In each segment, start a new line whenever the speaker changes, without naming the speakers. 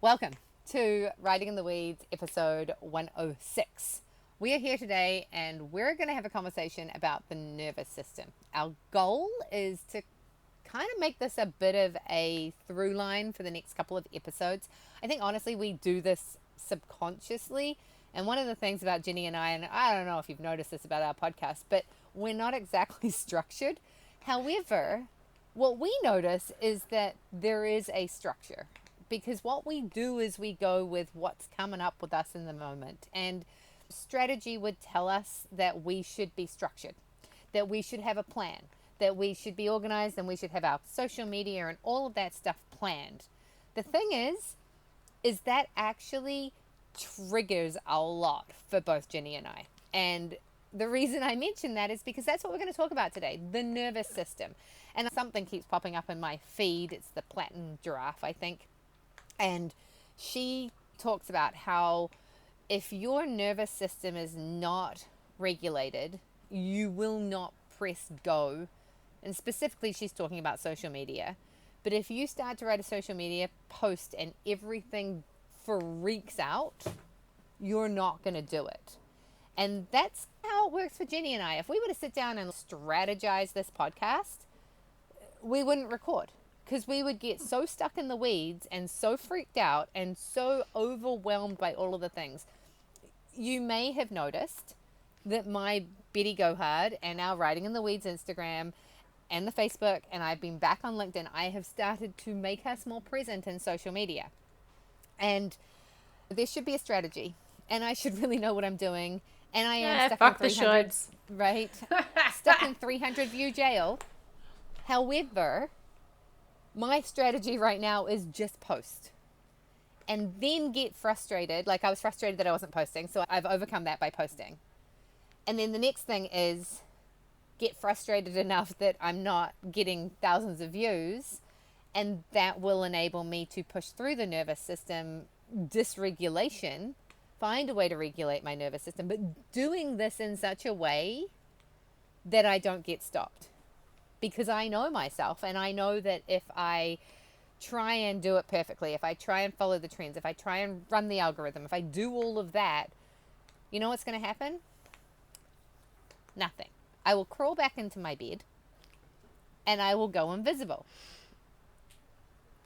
Welcome to Riding in the Weeds, episode 106. We are here today and we're going to have a conversation about the nervous system. Our goal is to kind of make this a bit of a through line for the next couple of episodes. I think honestly we do this subconsciously. And one of the things about Jenny and I don't know if you've noticed this about our podcast, but we're not exactly structured. However, what we notice is that there is a structure. Because what we do is we go with what's coming up with us in the moment. And strategy would tell us that we should be structured, that we should have a plan, that we should be organized, and we should have our social media and all of that stuff planned. The thing is that actually triggers a lot for both Jenny and I. And the reason I mention that is because that's what we're going to talk about today, the nervous system. And something keeps popping up in my feed. It's the platinum giraffe, I think. And she talks about how if your nervous system is not regulated, you will not press go. And specifically, she's talking about social media. But if you start to write a social media post and everything freaks out, you're not going to do it. And that's how it works for Jenny and I. If we were to sit down and strategize this podcast, we wouldn't record. Because we would get so stuck in the weeds and so freaked out and so overwhelmed by all of the things. You may have noticed that my Betty Go Hard and our Riding in the Weeds Instagram and the Facebook, and I've been back on LinkedIn, I have started to make us more present in social media. And there should be a strategy. And I should really know what I'm doing. And I am stuck in 300, right? Stuck in 300 view jail. However, my strategy right now is just post and then get frustrated. Like I was frustrated that I wasn't posting. So I've overcome that by posting. And then the next thing is get frustrated enough that I'm not getting thousands of views. And that will enable me to push through the nervous system dysregulation, find a way to regulate my nervous system, but doing this in such a way that I don't get stopped. Because I know myself, and I know that if I try and do it perfectly, if I try and follow the trends, if I try and run the algorithm, if I do all of that, you know what's going to happen? Nothing. I will crawl back into my bed and I will go invisible.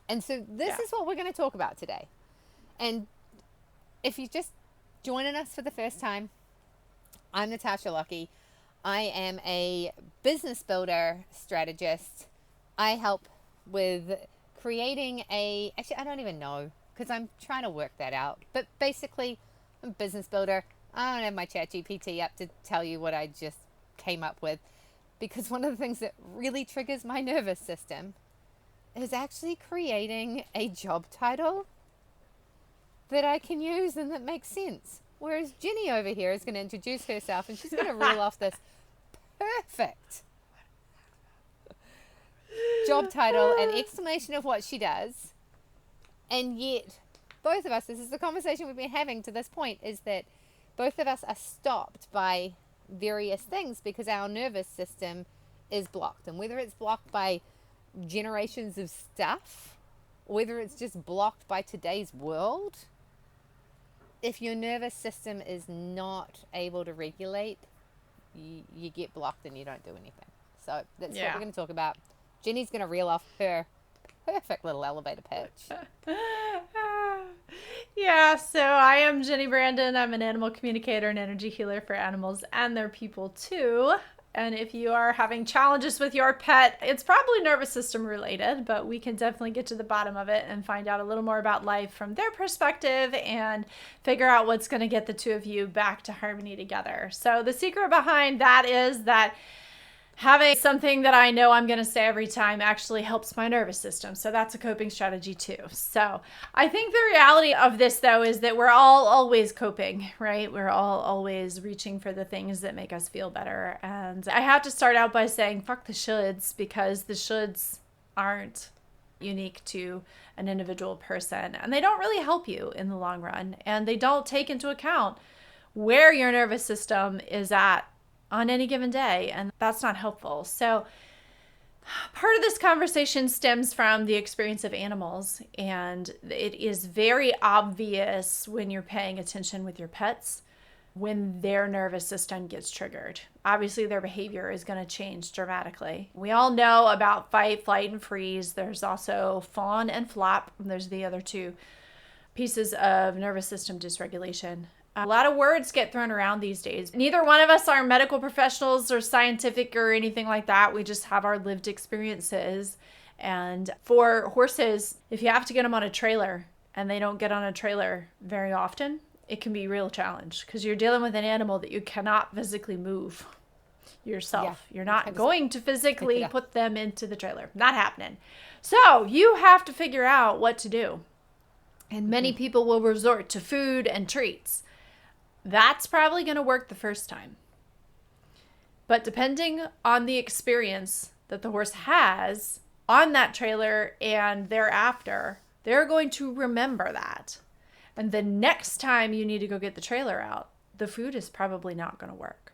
And so this is what we're going to talk about today. And if you're just joining us for the first time, I'm Natasha Lockie. I am a business builder strategist. I help with creating actually, I don't even know because I'm trying to work that out. But basically, I'm a business builder. I don't have my ChatGPT up to tell you what I just came up with because one of the things that really triggers my nervous system is actually creating a job title that I can use and that makes sense. Whereas Jenny over here is going to introduce herself and she's going to reel off this perfect job title and explanation of what she does. And yet, both of us, this is the conversation we've been having to this point, is that both of us are stopped by various things because our nervous system is blocked. And whether it's blocked by generations of stuff, or whether it's just blocked by today's world, if your nervous system is not able to regulate, you get blocked and you don't do anything. So that's what we're going to talk about. Jenny's going to reel off her perfect little elevator pitch.
So I am Jenny Brandon. I'm an animal communicator and energy healer for animals and their people too. And if you are having challenges with your pet, it's probably nervous system related, but we can definitely get to the bottom of it and find out a little more about life from their perspective and figure out what's going to get the two of you back to harmony together. So the secret behind that is that having something that I know I'm going to say every time actually helps my nervous system. So that's a coping strategy too. So I think the reality of this though is that we're all always coping, right? We're all always reaching for the things that make us feel better. And I have to start out by saying fuck the shoulds, because the shoulds aren't unique to an individual person and they don't really help you in the long run. And they don't take into account where your nervous system is at on any given day, and that's not helpful. So Part of this conversation stems from the experience of animals, and it is very obvious when you're paying attention with your pets when their nervous system gets triggered. Obviously, their behavior is going to change dramatically. We all know about fight, flight, and freeze. There's also fawn and flop. There's the other two pieces of nervous system dysregulation. A lot of words get thrown around these days. Neither one of us are medical professionals or scientific or anything like that. We just have our lived experiences. And for horses, if you have to get them on a trailer and they don't get on a trailer very often, it can be a real challenge because you're dealing with an animal that you cannot physically move yourself. Yeah, you're not going to physically put them into the trailer. Not happening. So you have to figure out what to do. And many people will resort to food and treats. That's probably going to work the first time. But depending on the experience that the horse has on that trailer and thereafter, they're going to remember that. And the next time you need to go get the trailer out, the food is probably not going to work.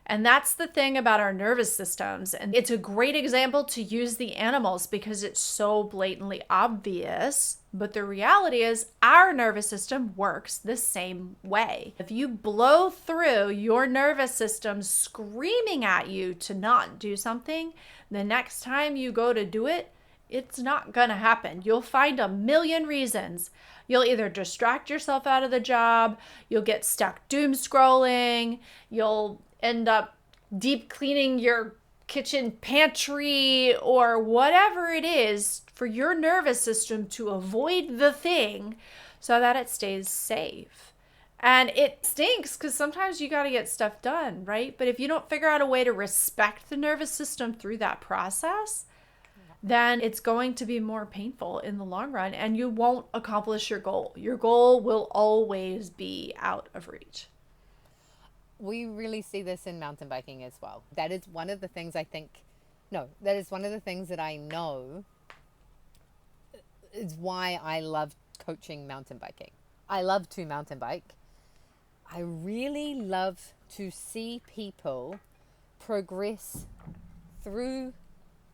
And that's the thing about our nervous systems. And it's a great example to use the animals because it's so blatantly obvious. But the reality is our nervous system works the same way. If you blow through your nervous system screaming at you to not do something, the next time you go to do it, it's not going to happen. You'll find a million reasons. You'll either distract yourself out of the job, you'll get stuck doom scrolling, you'll end up deep cleaning your kitchen pantry or whatever it is for your nervous system to avoid the thing so that it stays safe. And it stinks because sometimes you got to get stuff done, right? But if you don't figure out a way to respect the nervous system through that process, then it's going to be more painful in the long run and you won't accomplish your goal. Your goal will always be out of reach.
We really see this in mountain biking as well. That is one of the things that I know is why I love coaching mountain biking. I love to mountain bike. I really love to see people progress through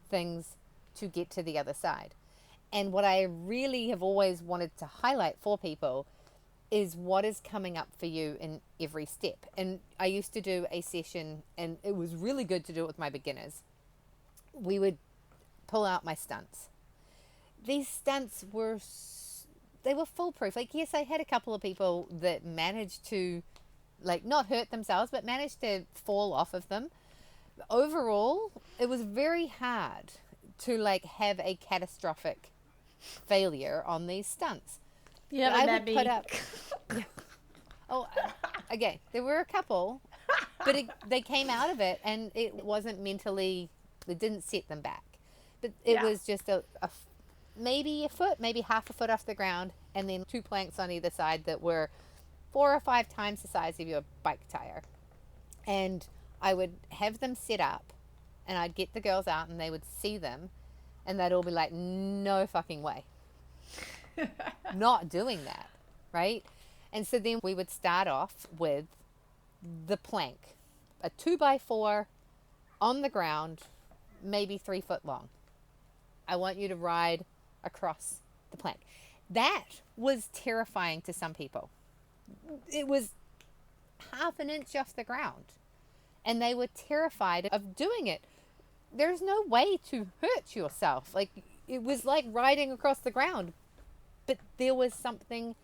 things to get to the other side. And what I really have always wanted to highlight for people is what is coming up for you in every step. And I used to do a session, and it was really good to do it with my beginners. We would pull out my stunts. These stunts were foolproof. Like, yes, I had a couple of people that managed to, like, not hurt themselves, but managed to fall off of them. Overall, it was very hard to, like, have a catastrophic failure on these stunts.
Yeah, I would put up.
Again, there were a couple, but they came out of it, and it wasn't mentally. It didn't set them back, but it was just a maybe a foot, maybe half a foot off the ground, and then 2 planks on either side that were 4 or 5 times the size of your bike tire. And I would have them set up, and I'd get the girls out, and they would see them, and they'd all be like, "No fucking way." Not doing that, right? And so then we would start off with the plank, a 2x4 on the ground, maybe 3 foot long. I want you to ride across the plank. That was terrifying to some people. It was half an inch off the ground, and they were terrified of doing it. There's no way to hurt yourself. Like, it was like riding across the ground. But there was something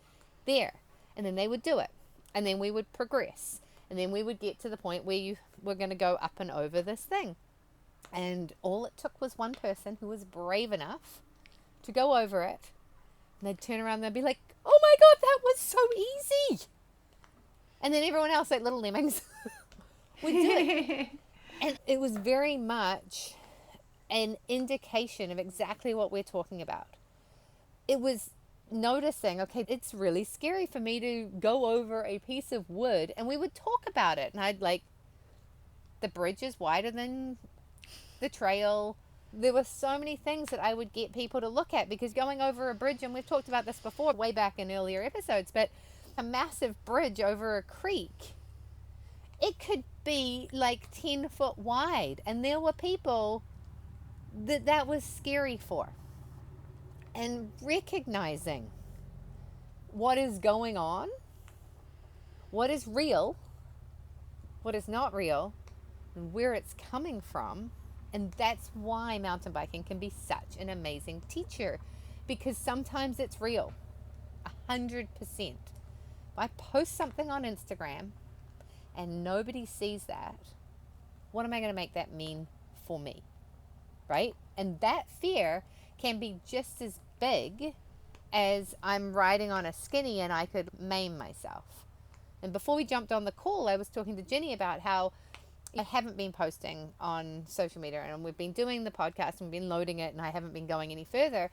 there. And then they would do it. And then we would progress. And then we would get to the point where you were going to go up and over this thing. And all it took was one person who was brave enough to go over it. And they'd turn around and they'd be like, "Oh my God, that was so easy." And then everyone else, like little lemmings, would do it. And it was very much an indication of exactly what we're talking about. It was noticing, okay, it's really scary for me to go over a piece of wood, and we would talk about it, and I'd like, the bridge is wider than the trail. There were so many things that I would get people to look at, because going over a bridge, and we've talked about this before way back in earlier episodes, but a massive bridge over a creek, it could be like 10 foot wide, and there were people that was scary for. And recognizing what is going on, what is real, what is not real, and where it's coming from. And that's why mountain biking can be such an amazing teacher, because sometimes it's real, 100%. If I post something on Instagram and nobody sees that, what am I going to make that mean for me? Right? And that fear can be just as big as I'm riding on a skinny and I could maim myself. And before we jumped on the call, I was talking to Jenny about how I haven't been posting on social media, and we've been doing the podcast and we've been loading it, and I haven't been going any further.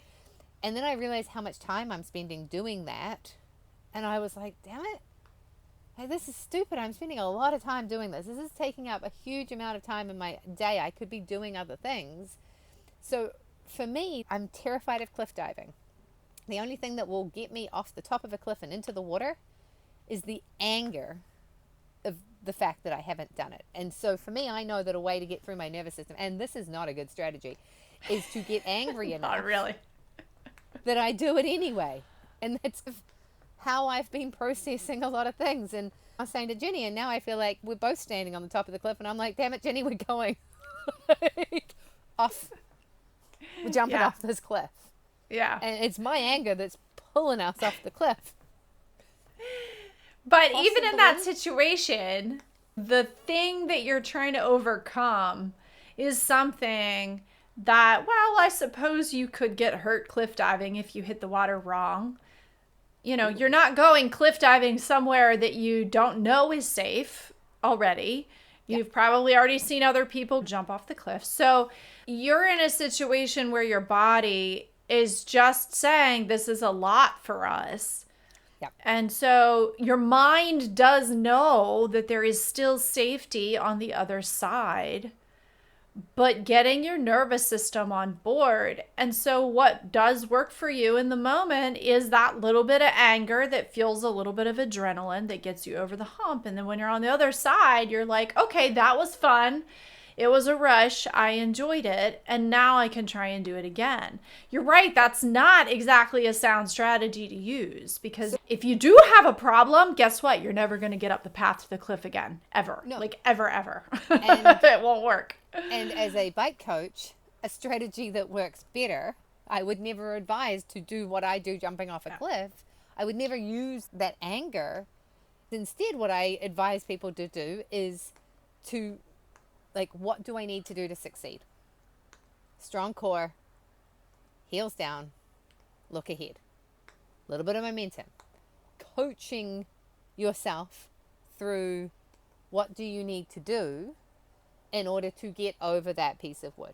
And then I realized how much time I'm spending doing that. And I was like, damn it. Hey, this is stupid. I'm spending a lot of time doing this. This is taking up a huge amount of time in my day. I could be doing other things. So for me, I'm terrified of cliff diving. The only thing that will get me off the top of a cliff and into the water is the anger of the fact that I haven't done it. And so for me, I know that a way to get through my nervous system, and this is not a good strategy, is to get angry enough
Not really.
that I do it anyway. And that's how I've been processing a lot of things. And I was saying to Jenny, and now I feel like we're both standing on the top of the cliff, and I'm like, damn it, Jenny, we're going off. We're jumping off this cliff.
Yeah.
And it's my anger that's pulling us off the cliff.
But even in that situation, the thing that you're trying to overcome is something that, well, I suppose you could get hurt cliff diving if you hit the water wrong. You know, you're not going cliff diving somewhere that you don't know is safe already. You've probably already seen other people jump off the cliff. So you're in a situation where your body is just saying, this is a lot for us.
Yep.
And so your mind does know that there is still safety on the other side, but getting your nervous system on board. And so what does work for you in the moment is that little bit of anger that fuels a little bit of adrenaline that gets you over the hump. And then when you're on the other side, you're like, okay, that was fun. It was a rush. I enjoyed it. And now I can try and do it again. You're right. That's not exactly a sound strategy to use, because if you do have a problem, guess what? You're never going to get up the path to the cliff again. Ever.
No.
Like ever.
And
it won't work.
And as a bike coach, a strategy that works better, I would never advise to do what I do jumping off a cliff. I would never use that anger. Instead, what I advise people to do is to, like, what do I need to do to succeed? Strong core, heels down, look ahead. A little bit of momentum. Coaching yourself through what do you need to do in order to get over that piece of wood.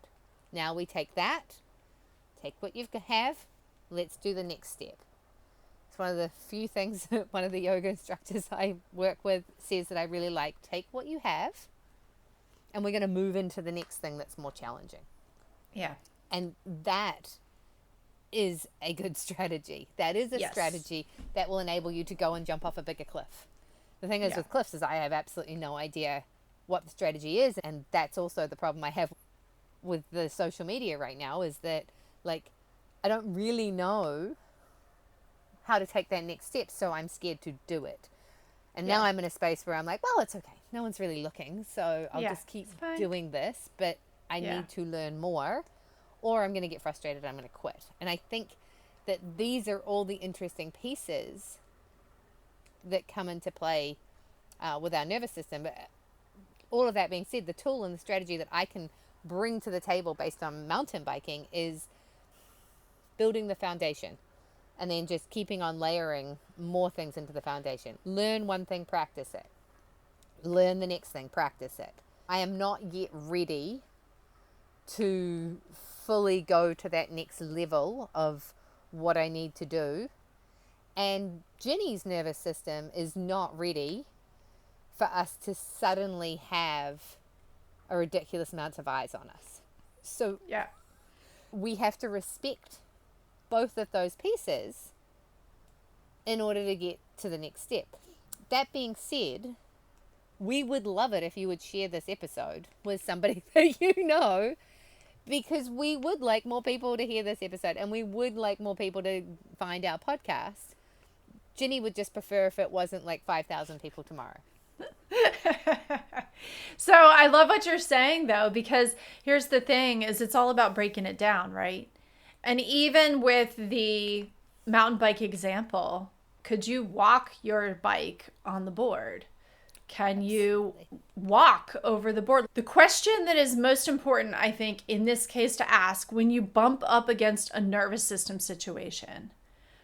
Now we take that, take what you have, let's do the next step. It's one of the few things that one of the yoga instructors I work with says that I really like. Take what you have, and we're going to move into the next thing that's more challenging.
Yeah.
And that is a good strategy. That is a strategy that will enable you to go and jump off a bigger cliff. The thing is with cliffs is I have absolutely no idea what the strategy is, and that's also the problem I have with the social media right now, is that, like, I don't really know how to take that next step, so I'm scared to do it. And now I'm in a space where I'm like, well, it's okay. No one's really looking, so I'll just keep doing this, but I need to learn more, or I'm going to get frustrated and I'm going to quit. And I think that these are all the interesting pieces that come into play with our nervous system. But all of that being said, the tool and the strategy that I can bring to the table based on mountain biking is building the foundation and then just keeping on layering more things into the foundation. Learn one thing, practice it. Learn the next thing, practice it. I am not yet ready to fully go to that next level of what I need to do. And Jenny's nervous system is not ready for us to suddenly have a ridiculous amount of eyes on us. So we have to respect both of those pieces in order to get to the next step. That being said, we would love it if you would share this episode with somebody that you know because we would like more people to hear this episode and we would like more people to find our podcast. Ginny would just prefer if it wasn't like 5,000 people tomorrow.
So I love what you're saying though, because here's the thing is it's all about breaking it down, right? And even with the mountain bike example, could you walk your bike on the board? Can you walk over the board? The question that is most important, I think, in this case to ask when you bump up against a nervous system situation,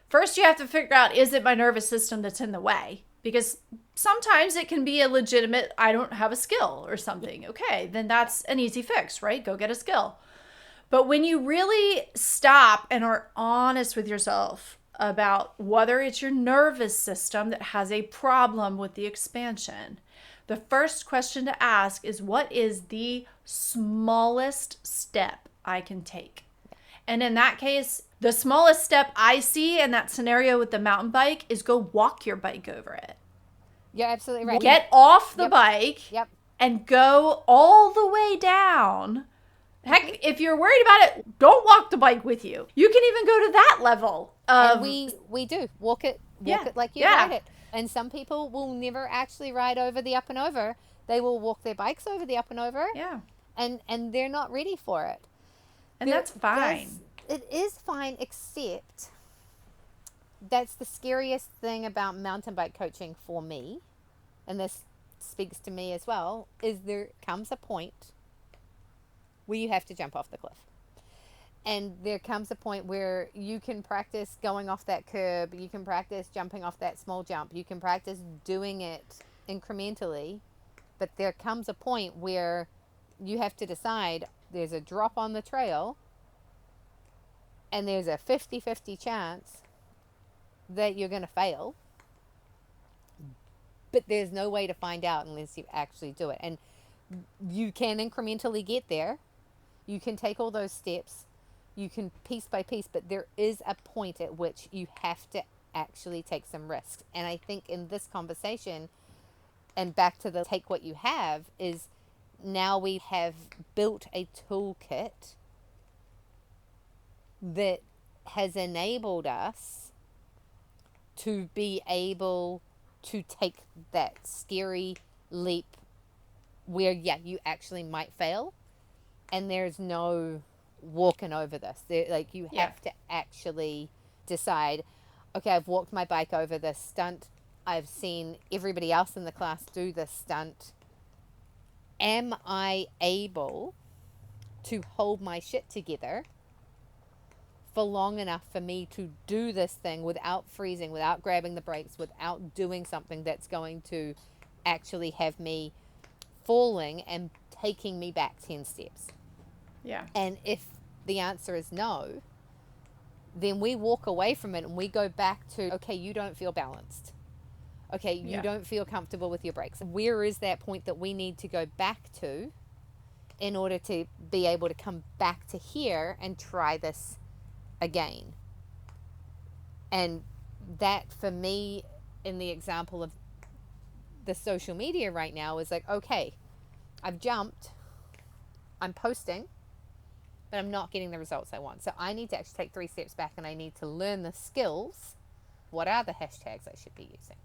first you have to figure out, is it my nervous system that's in the way? Because sometimes it can be a legitimate, I don't have a skill or something. Okay, then that's an easy fix, right? Go get a skill. But when you really stop and are honest with yourself about whether it's your nervous system that has a problem with the expansion, the first question to ask is, what is the smallest step I can take? And in that case, the smallest step I see in that scenario with the mountain bike is go walk your bike over it.
You're absolutely right.
Get off the bike and go all the way down. Heck, if you're worried about it, don't walk the bike with you. You can even go to that level.
And we do. Walk it like you ride it. And some people will never actually ride over the up and over. They will walk their bikes over the up and over.
Yeah.
And they're not ready for it.
And that's fine.
It is fine, except that's the scariest thing about mountain bike coaching for me, and this speaks to me as well, is there comes a point where you have to jump off the cliff. And there comes a point where you can practice going off that curb, you can practice jumping off that small jump, you can practice doing it incrementally, but there comes a point where you have to decide there's a drop on the trail and there's a 50-50 chance that you're going to fail, but there's no way to find out unless you actually do it. And you can incrementally get there. You can take all those steps. You can piece by piece, but there is a point at which you have to actually take some risks. And I think in this conversation, and back to the take what you have, is now we have built a toolkit that has enabled us to be able to take that scary leap where, you actually might fail, and there's no walking over this. Like, you have to actually decide, okay, I've walked my bike over this stunt. I've seen everybody else in the class do this stunt. Am I able to hold my shit together for long enough for me to do this thing without freezing, without grabbing the brakes, without doing something that's going to actually have me falling and taking me back 10 steps?
Yeah.
And if the answer is no, then we walk away from it and we go back to, okay, you don't feel balanced. Okay, you don't feel comfortable with your brakes. Where is that point that we need to go back to in order to be able to come back to here and try this again? And that, for me, in the example of the social media right now, is like, okay, I've jumped, I'm posting, but I'm not getting the results I want. So I need to actually take 3 steps back and I need to learn the skills. What are the hashtags I should be using?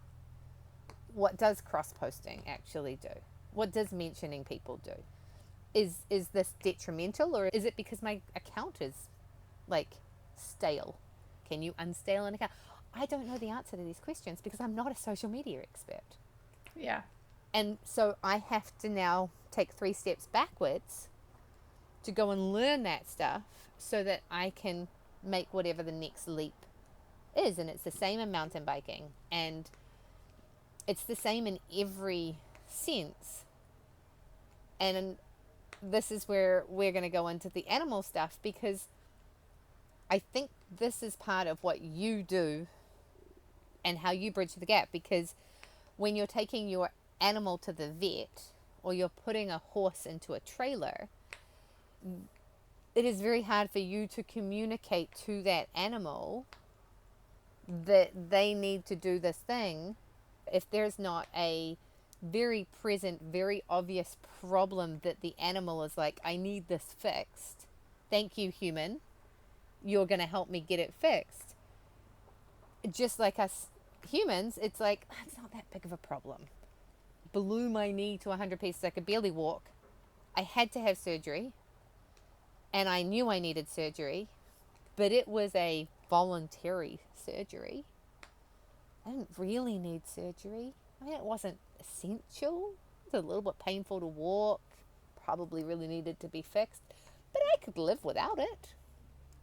What does cross-posting actually do? What does mentioning people do? Is this detrimental, or is it because my account is like stale? Can you unstale an account? I don't know the answer to these questions because I'm not a social media expert.
Yeah.
And so I have to now take 3 steps backwards to go and learn that stuff so that I can make whatever the next leap is. And it's the same in mountain biking, and it's the same in every sense. And this is where we're going to go into the animal stuff, because I think this is part of what you do and how you bridge the gap. Because when you're taking your animal to the vet, or you're putting a horse into a trailer, it is very hard for you to communicate to that animal that they need to do this thing if there's not a very present, very obvious problem that the animal is like, I need this fixed. thank you, human. You're going to help me get it fixed. Just like us humans, it's like, it's not that big of a problem. Blew my knee to 100 pieces. I could barely walk. I had to have surgery. And I knew I needed surgery. But it was a voluntary surgery. I didn't really need surgery. I mean, it wasn't essential. It was a little bit painful to walk. Probably really needed to be fixed. But I could live without it.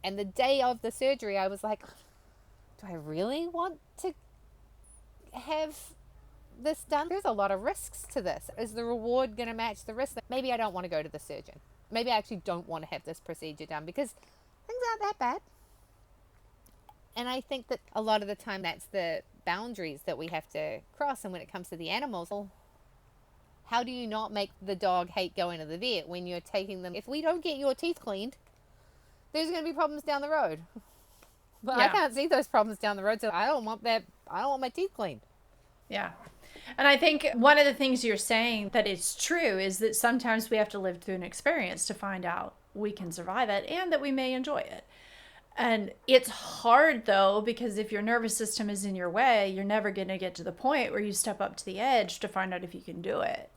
And the day of the surgery, I was like, do I really want to have this done? There's a lot of risks to this. Is the reward going to match the risk? Maybe I don't want to go to the surgeon. Maybe I actually don't want to have this procedure done because things aren't that bad. And I think that a lot of the time that's the boundaries that we have to cross. And when it comes to the animals, how do you not make the dog hate going to the vet when you're taking them? If we don't get your teeth cleaned, there's going to be problems down the road. But I can't see those problems down the road, so I don't want that. I don't want my teeth cleaned.
Yeah. And I think one of the things you're saying that is true is that sometimes we have to live through an experience to find out we can survive it and that we may enjoy it. And it's hard though, because if your nervous system is in your way, you're never going to get to the point where you step up to the edge to find out if you can do it.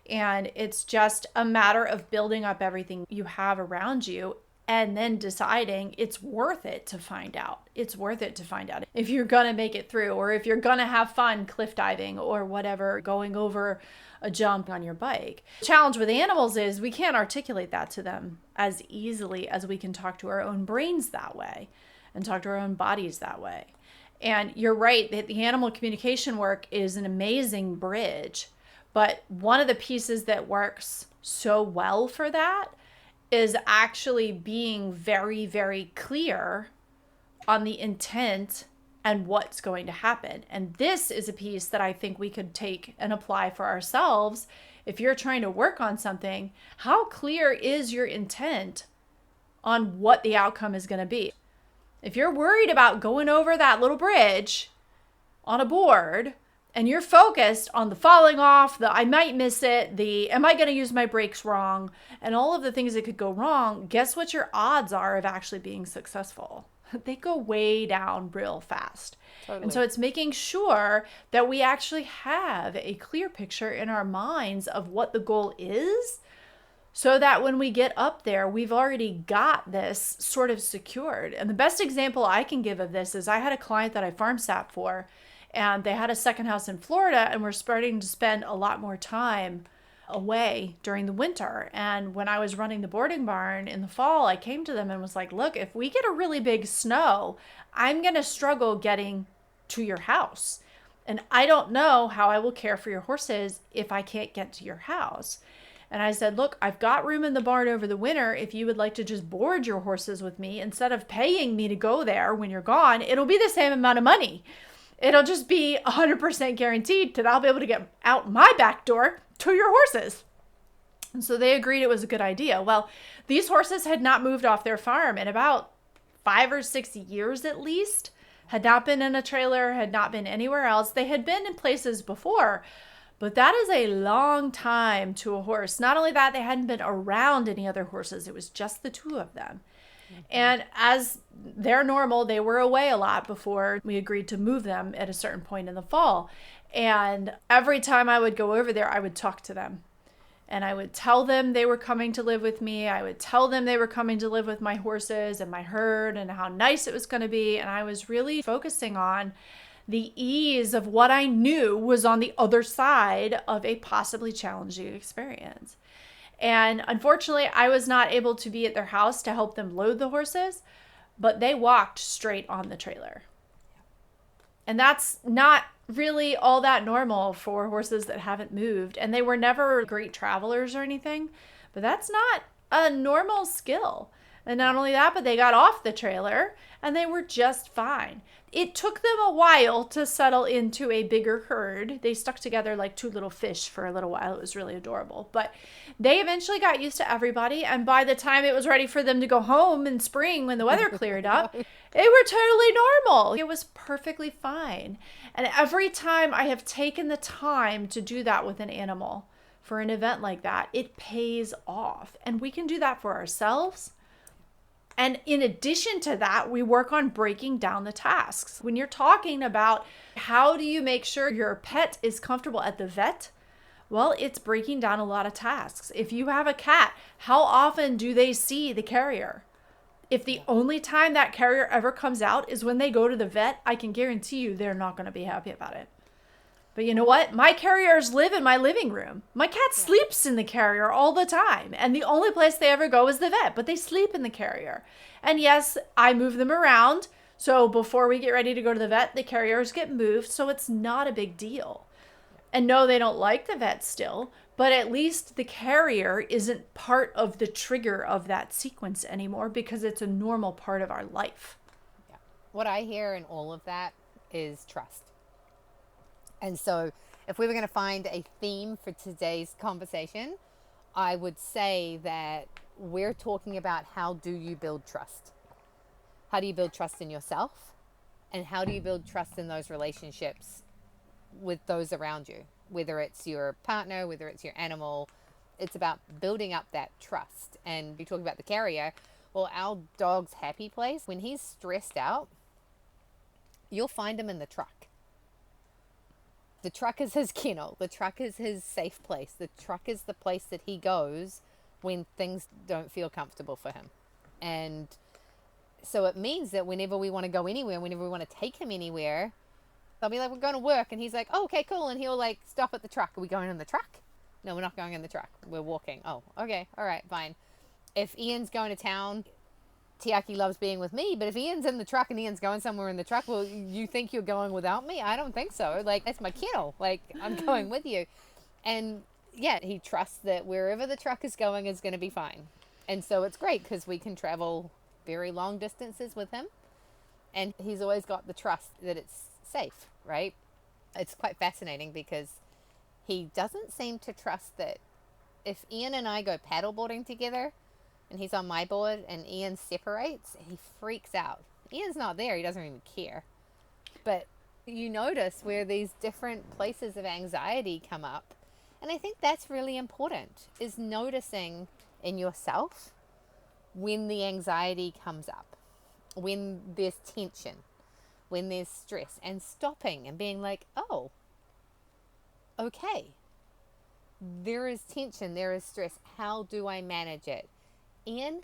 And it's just a matter of building up everything you have around you and then deciding it's worth it to find out. It's worth it to find out if you're going to make it through, or if you're going to have fun cliff diving or whatever, going over a jump on your bike. The challenge with animals is we can't articulate that to them as easily as we can talk to our own brains that way and talk to our own bodies that way. And you're right that the animal communication work is an amazing bridge. But one of the pieces that works so well for that is actually being very, very clear on the intent and what's going to happen. And this is a piece that I think we could take and apply for ourselves. If you're trying to work on something, how clear is your intent on what the outcome is going to be? If you're worried about going over that little bridge on a board and you're focused on the falling off, the I might miss it, the am I going to use my brakes wrong, and all of the things that could go wrong, guess what your odds are of actually being successful? They go way down real fast. Totally. And so it's making sure that we actually have a clear picture in our minds of what the goal is, so that when we get up there, we've already got this sort of secured. And the best example I can give of this is I had a client that I farm sat for, and they had a second house in Florida and were starting to spend a lot more time away during the winter. And when I was running the boarding barn in the fall, I came to them and was like, look, if we get a really big snow, I'm going to struggle getting to your house. And I don't know how I will care for your horses if I can't get to your house. And I said, look, I've got room in the barn over the winter. If you would like to just board your horses with me, instead of paying me to go there when you're gone, it'll be the same amount of money. It'll just be 100% guaranteed that I'll be able to get out my back door to your horses. And so they agreed it was a good idea. Well, these horses had not moved off their farm in about 5 or 6 years at least, had not been in a trailer, had not been anywhere else. They had been in places before, but that is a long time to a horse. Not only that, they hadn't been around any other horses. It was just the two of them. Mm-hmm. And as they're normal, they were away a lot before we agreed to move them at a certain point in the fall. And every time I would go over there, I would talk to them. And I would tell them they were coming to live with me. I would tell them they were coming to live with my horses and my herd and how nice it was going to be. And I was really focusing on the ease of what I knew was on the other side of a possibly challenging experience. And unfortunately, I was not able to be at their house to help them load the horses, but they walked straight on the trailer. And that's not really all that normal for horses that haven't moved. And they were never great travelers or anything, but that's not a normal skill. And not only that, but they got off the trailer and they were just fine. It took them a while to settle into a bigger herd. They stuck together like two little fish for a little while. It was really adorable. But they eventually got used to everybody. And by the time it was ready for them to go home in spring when the weather cleared up, they were totally normal. It was perfectly fine. And every time I have taken the time to do that with an animal for an event like that, it pays off. And we can do that for ourselves. And in addition to that, we work on breaking down the tasks. When you're talking about how do you make sure your pet is comfortable at the vet, well, it's breaking down a lot of tasks. If you have a cat, how often do they see the carrier? If the only time that carrier ever comes out is when they go to the vet, I can guarantee you they're not going to be happy about it. But you know what? My carriers live in my living room. My cat sleeps in the carrier all the time. And the only place they ever go is the vet, but they sleep in the carrier. And yes, I move them around. So before we get ready to go to the vet, the carriers get moved. So it's not a big deal. And no, they don't like the vet still, but at least the carrier isn't part of the trigger of that sequence anymore because it's a normal part of our life.
Yeah. What I hear in all of that is trust. And so if we were going to find a theme for today's conversation, I would say that we're talking about how do you build trust? How do you build trust in yourself? And how do you build trust in those relationships with those around you? Whether it's your partner, whether it's your animal, it's about building up that trust. And you talk about the carrier. Well, our dog's happy place, when he's stressed out, you'll find him in the truck. The truck is his kennel. The truck is his safe place. The truck is the place that he goes when things don't feel comfortable for him. And so it means that whenever we want to go anywhere, whenever we want to take him anywhere, I'll be like, we're going to work. And he's like, oh, okay, cool. And he'll like stop at the truck. Are we going in the truck? No, we're not going in the truck. We're walking. Oh, okay. All right, fine. If Ian's going to town, Tiaki loves being with me, but if Ian's in the truck and Ian's going somewhere in the truck, well, you think you're going without me? I don't think so. Like, that's my kennel. Like, I'm going with you. And yeah, he trusts that wherever the truck is going is going to be fine. And so it's great because we can travel very long distances with him. And he's always got the trust that it's safe, right? It's quite fascinating because he doesn't seem to trust that if Ian and I go paddleboarding together, and he's on my board and Ian separates, he freaks out. Ian's not there. He doesn't even care. But you notice where these different places of anxiety come up. And I think that's really important, is noticing in yourself when the anxiety comes up, when there's tension, when there's stress, and stopping and being like, oh, okay, there is tension, there is stress. How do I manage it? Ian,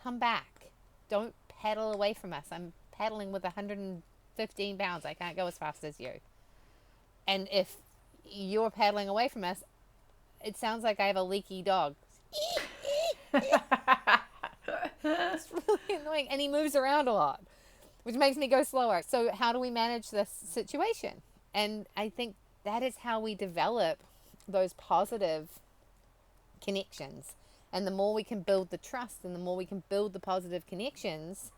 come back. Don't paddle away from us. I'm paddling with 115 pounds. I can't go as fast as you. And if you're paddling away from us, it sounds like I have a leaky dog. It's really annoying. And he moves around a lot, which makes me go slower. So how do we manage this situation? And I think that is how we develop those positive connections. And the more we can build the trust and the more we can build the positive connections,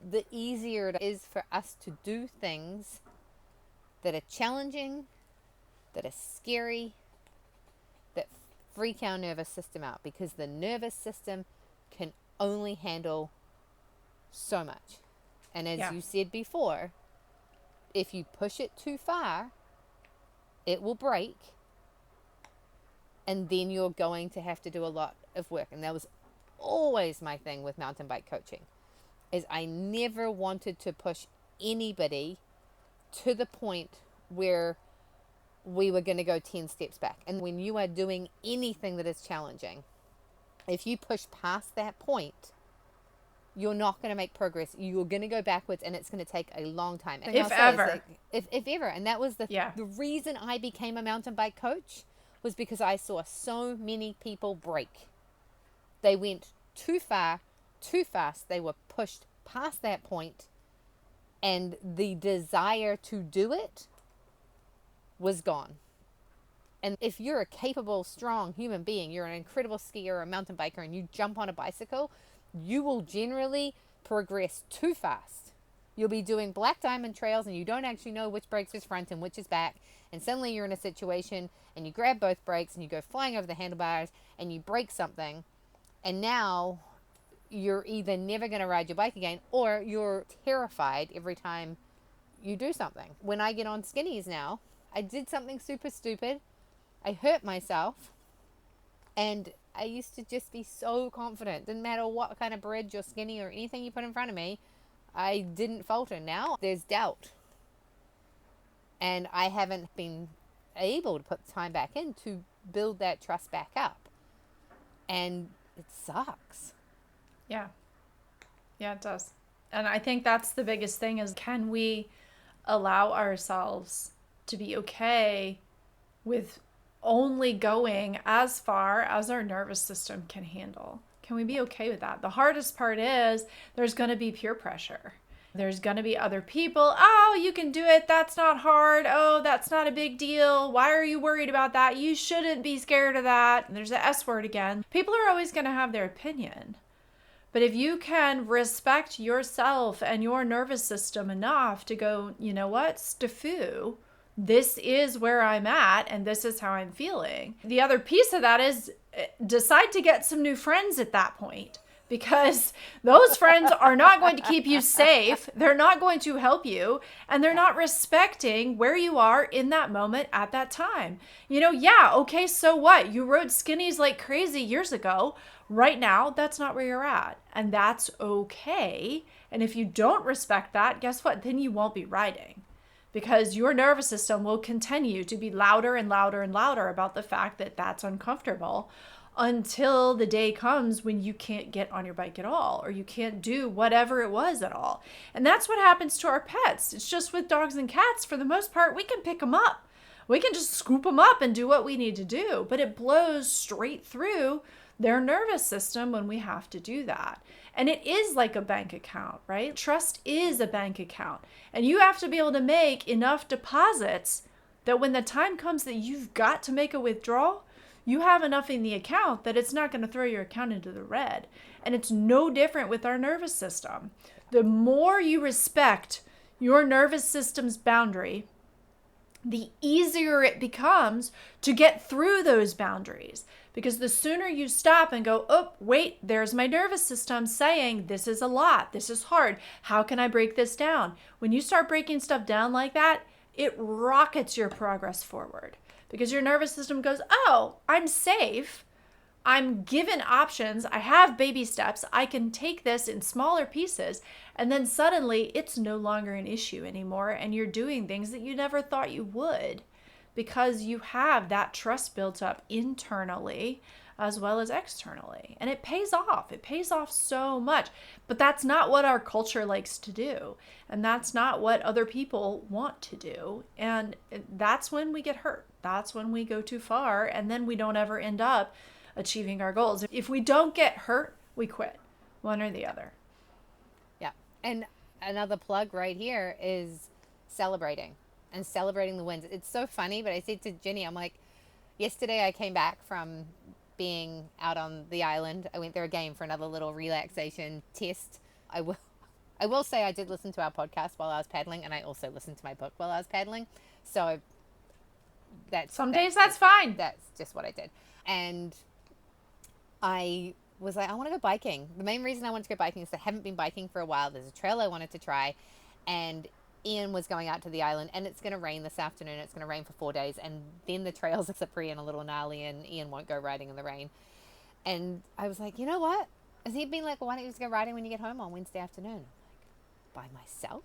the easier it is for us to do things that are challenging, that are scary, that freak our nervous system out, because the nervous system can only handle so much. And as you said before, if you push it too far, it will break. And then you're going to have to do a lot of work. And that was always my thing with mountain bike coaching, is I never wanted to push anybody to the point where we were going to go 10 steps back. And when you are doing anything that is challenging, if you push past that point, you're not going to make progress. You're going to go backwards, and it's going to take a long time. And
if ever.
Like, if ever. And that was the reason I became a mountain bike coach, was because I saw so many people break. They went too far, too fast. They were pushed past that point, and the desire to do it was gone. And if you're a capable, strong human being, you're an incredible skier or a mountain biker, and you jump on a bicycle, you will generally progress too fast. You'll be doing black diamond trails and you don't actually know which brakes is front and which is back. And suddenly you're in a situation and you grab both brakes and you go flying over the handlebars and you break something. And now you're either never going to ride your bike again, or you're terrified every time you do something. When I get on skinnies now, I did something super stupid. I hurt myself. And I used to just be so confident. Didn't matter what kind of bridge or skinny or anything you put in front of me, I didn't falter. Now there's doubt. And I haven't been able to put the time back in to build that trust back up. And it sucks.
Yeah. Yeah, it does. And I think that's the biggest thing is, can we allow ourselves to be okay with only going as far as our nervous system can handle? Can we be okay with that? The hardest part is there's going to be peer pressure. There's going to be other people. Oh, you can do it. That's not hard. Oh, that's not a big deal. Why are you worried about that? You shouldn't be scared of that. And there's the S word again. People are always going to have their opinion. But if you can respect yourself and your nervous system enough to go, you know what, Steffu, this is where I'm at and this is how I'm feeling. The other piece of that is decide to get some new friends at that point, because those friends are not going to keep you safe. They're not going to help you, and they're not respecting where you are in that moment at that time. You know, yeah, okay, so what? You rode skinnies like crazy years ago. Right now, that's not where you're at, and that's okay. And if you don't respect that, guess what? Then you won't be riding, because your nervous system will continue to be louder and louder and louder about the fact that that's uncomfortable, until the day comes when you can't get on your bike at all, or you can't do whatever it was at all. And that's what happens to our pets. It's just with dogs and cats, for the most part, we can pick them up. We can just scoop them up and do what we need to do, but it blows straight through their nervous system when we have to do that. And it is like a bank account, right? Trust is a bank account. And you have to be able to make enough deposits that when the time comes that you've got to make a withdrawal, you have enough in the account that it's not going to throw your account into the red. And it's no different with our nervous system. The more you respect your nervous system's boundary, the easier it becomes to get through those boundaries. Because the sooner you stop and go, oh, wait, there's my nervous system saying this is a lot, this is hard, how can I break this down? When you start breaking stuff down like that, it rockets your progress forward. Because your nervous system goes, oh, I'm safe. I'm given options. I have baby steps. I can take this in smaller pieces. And then suddenly it's no longer an issue anymore. And you're doing things that you never thought you would, because you have that trust built up internally as well as externally. And it pays off. It pays off so much. But that's not what our culture likes to do. And that's not what other people want to do. And that's when we get hurt. That's when we go too far. And then we don't ever end up achieving our goals. If we don't get hurt, we quit. One or the other.
Yeah. And another plug right here is celebrating and celebrating the wins. It's so funny, but I said to Jenny, I'm like, yesterday I came back from being out on the island. I went there again for another little relaxation test. I will say I did listen to our podcast while I was paddling, and I also listened to my book while I was paddling. So
some days that's fine.
That's just what I did. And I was like, I want to go biking. The main reason I wanted to go biking is I haven't been biking for a while. There's a trail I wanted to try, and Ian was going out to the island, and it's going to rain this afternoon. It's going to rain for 4 days, and then the trails are slippery and a little gnarly, and Ian won't go riding in the rain. And I was like, you know what? Has he been like, well, why don't you just go riding when you get home on Wednesday afternoon? I'm like, by myself?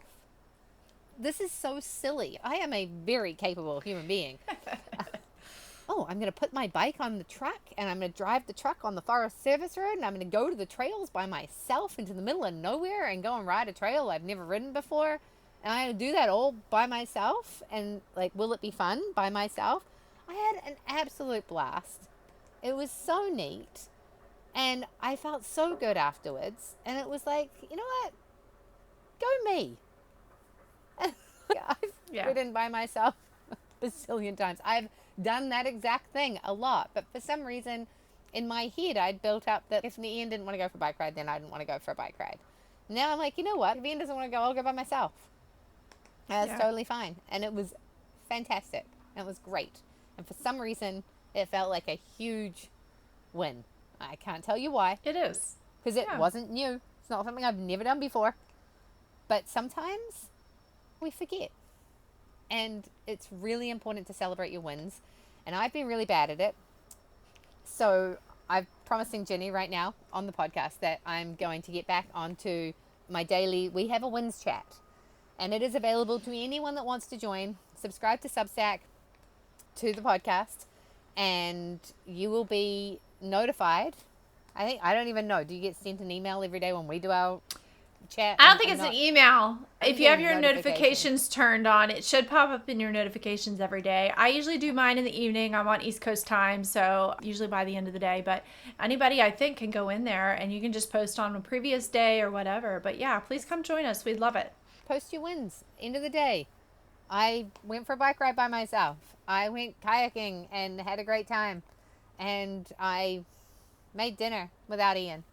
This is so silly. I am a very capable human being. Oh, I'm going to put my bike on the truck, and I'm going to drive the truck on the Forest Service Road, and I'm going to go to the trails by myself into the middle of nowhere and go and ride a trail I've never ridden before. And I'm going to do that all by myself. And like, will it be fun by myself? I had an absolute blast. It was so neat. And I felt so good afterwards. And it was like, you know what? Go me. I've ridden by myself a bazillion times. I've done that exact thing a lot. But for some reason, in my head, I'd built up that if Ian didn't want to go for a bike ride, then I didn't want to go for a bike ride. Now I'm like, you know what? If Ian doesn't want to go, I'll go by myself. That's totally fine. And it was fantastic. It was great. And for some reason, it felt like a huge win. I can't tell you why.
It is.
Because it wasn't new. It's not something I've never done before. But sometimes we forget. And it's really important to celebrate your wins. And I've been really bad at it. So I've promising Jenny right now on the podcast that I'm going to get back onto my daily, we have a wins chat. And it is available to anyone that wants to join. Subscribe to Substack, to the podcast, and you will be notified. I don't even know. Do you get sent an email every day when we do our chat?
I don't think it's an email. If you have your
notifications
notifications turned on, it should pop up in your notifications every day. I usually do mine in the evening. I'm on East Coast time, so usually by the end of the day. But anybody, I think, can go in there, and you can just post on a previous day or whatever. But yeah, please come join us. We'd love it.
Post your wins. End of the day. I went for a bike ride by myself. I went kayaking and had a great time. And I made dinner without Ian.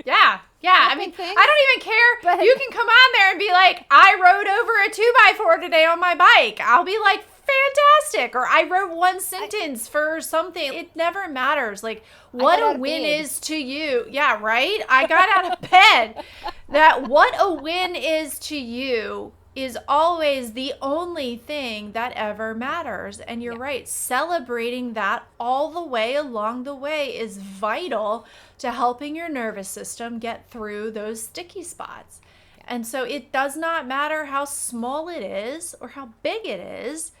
Yeah. I mean,
things,
I don't even care.
but
You can come on there and be like, I rode over a 2x4 today on my bike. I'll be like, fantastic. Or I wrote one sentence for something. It never matters. Like, what a win is to you. Yeah, right? I got out of bed. That what a win is to you is always the only thing that ever matters. And you're right. Celebrating that all the way along the way is vital to helping your nervous system get through those sticky spots. And so it does not matter how small it is or how big it is.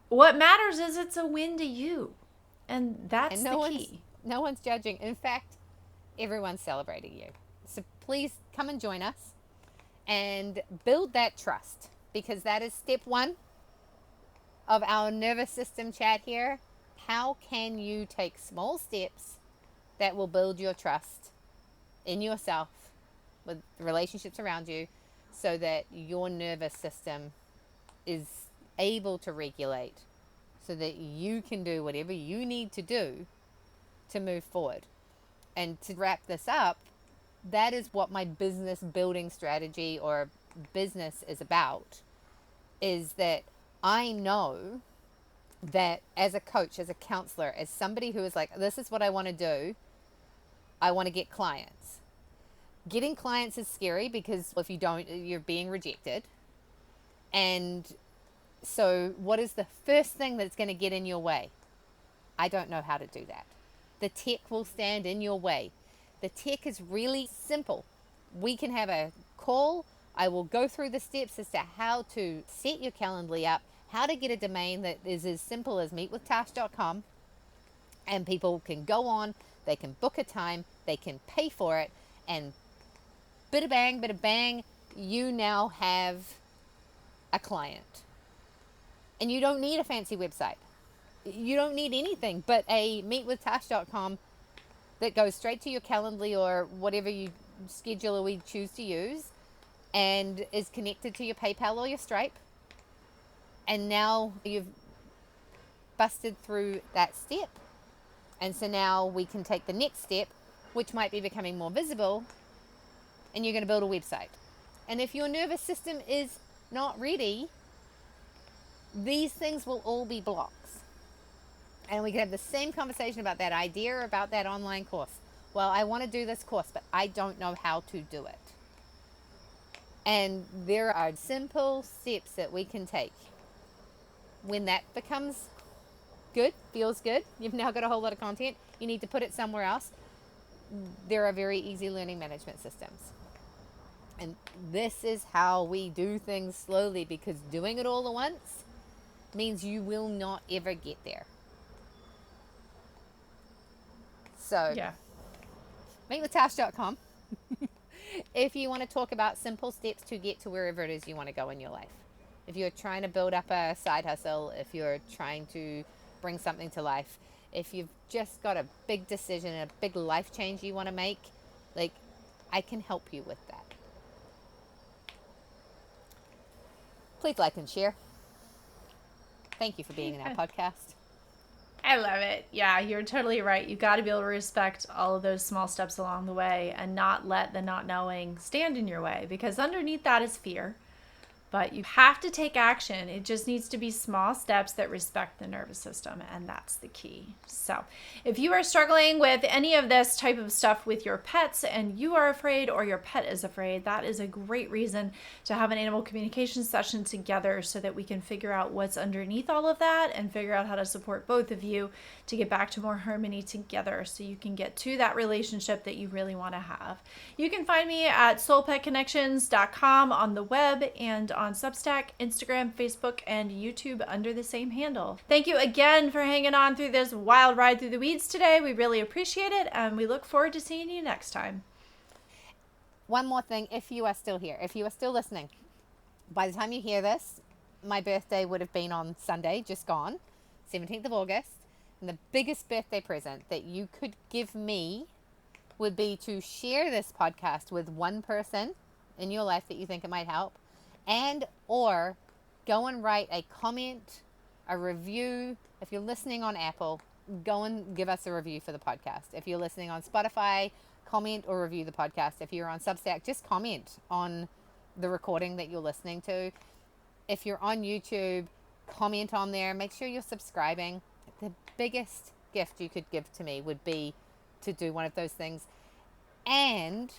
What matters is it's a win to you. And that's the key.
No one's judging. In fact, everyone's celebrating you. So please come and join us and build that trust, because that is step one of our nervous system chat here. How can you take small steps that will build your trust in yourself, with relationships around you, so that your nervous system is able to regulate, so that you can do whatever you need to do to move forward. And to wrap this up, that is what my business building strategy or business is about, is that I know that as a coach, as a counselor, as somebody who is like, this is what I want to do, I want to get clients. Getting clients is scary, because if you don't, you're being rejected. And so what is the first thing that's going to get in your way? I don't know how to do that. The tech will stand in your way. The tech is really simple. We can have a call. I will go through the steps as to how to set your Calendly up, how to get a domain that is as simple as meetwithtash.com, and people can go on, they can book a time, they can pay for it, and bada bang, you now have a client. And you don't need a fancy website. You don't need anything but a meetwithtash.com that goes straight to your Calendly or whatever you scheduler we choose to use, and is connected to your PayPal or your Stripe. And now you've busted through that step. And so now we can take the next step, which might be becoming more visible, and you're going to build a website. And if your nervous system is not ready, these things will all be blocks. And we can have the same conversation about that idea or about that online course. Well, I want to do this course, but I don't know how to do it. And there are simple steps that we can take. When that becomes good, feels good, you've now got a whole lot of content, you need to put it somewhere else. There are very easy learning management systems. And this is how we do things slowly, because doing it all at once means you will not ever get there. So,
Yeah.
meetwithtash.com if you want to talk about simple steps to get to wherever it is you want to go in your life. If you're trying to build up a side hustle, if you're trying to bring something to life, if you've just got a big decision, a big life change you want to make, like, I can help you with that. Please like and share. Thank you for being in our podcast.
I love it. Yeah, you're totally right. You've got to be able to respect all of those small steps along the way and not let the not knowing stand in your way, because underneath that is fear. But you have to take action. It just needs to be small steps that respect the nervous system, and that's the key. So if you are struggling with any of this type of stuff with your pets and you are afraid or your pet is afraid, that is a great reason to have an animal communication session together so that we can figure out what's underneath all of that and figure out how to support both of you to get back to more harmony together so you can get to that relationship that you really want to have. You can find me at soulpetconnections.com on the web and on Substack, Instagram, Facebook, and YouTube under the same handle. Thank you again for hanging on through this wild ride through the weeds today. We really appreciate it, and we look forward to seeing you next time.
One more thing, if you are still here, if you are still listening, by the time you hear this, my birthday would have been on Sunday, just gone, 17th of August. And the biggest birthday present that you could give me would be to share this podcast with one person in your life that you think it might help, and or go and write a comment, a review. If you're listening on Apple, go and give us a review for the podcast. If you're listening on Spotify, comment or review the podcast. If you're on Substack, just comment on the recording that you're listening to. If you're on YouTube, comment on there. Make sure you're subscribing. The biggest gift you could give to me would be to do one of those things. And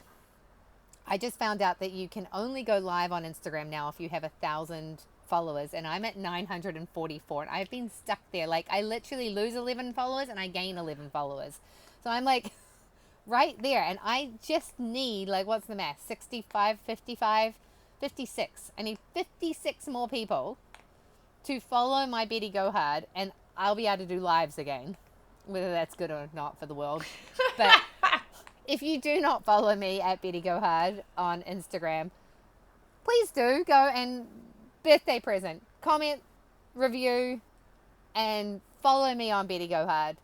I just found out that you can only go live on Instagram now if you have 1,000 followers, and I'm at 944, and I've been stuck there. Like, I literally lose 11 followers and I gain 11 followers. So I'm like right there, and I just need, like, what's the math? 65, 55, 56. I need 56 more people to follow my Betty Go Hard, and I'll be able to do lives again, whether that's good or not for the world. But if you do not follow me at Betty Go Hard on Instagram, please do go and birthday present, comment, review, and follow me on Betty Go Hard.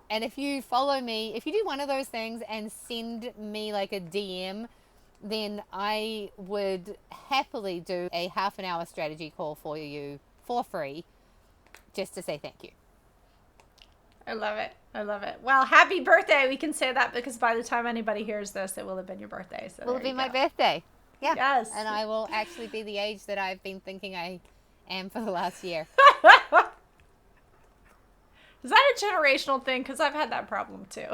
And if you follow me, if you do one of those things and send me like a DM, then I would happily do a half an hour strategy call for you for free, just to say thank you.
I love it. I love it. Well, happy birthday. We can say that because by the time anybody hears this, it will have been your birthday. So
will it be my birthday? Yeah.
Yes.
And I will actually be the age that I've been thinking I am for the last year.
Is that a generational thing? Because I've had that problem too.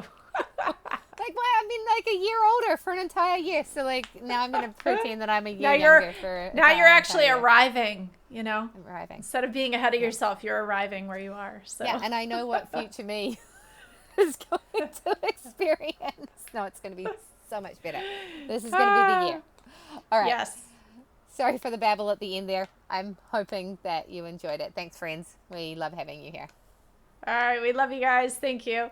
Like, why? I've been like a year older for an entire year. So, like, now I'm going to pretend that I'm a year younger for
now you're actually arriving, you know?
I'm arriving.
Instead of being ahead of yourself, you're arriving where you are. So.
Yeah, and I know what future me is going to experience. No, it's going to be so much better. This is going to be the year. All right.
Yes.
Sorry for the babble at the end there. I'm hoping that you enjoyed it. Thanks, friends. We love having you here.
All right. We love you guys. Thank you.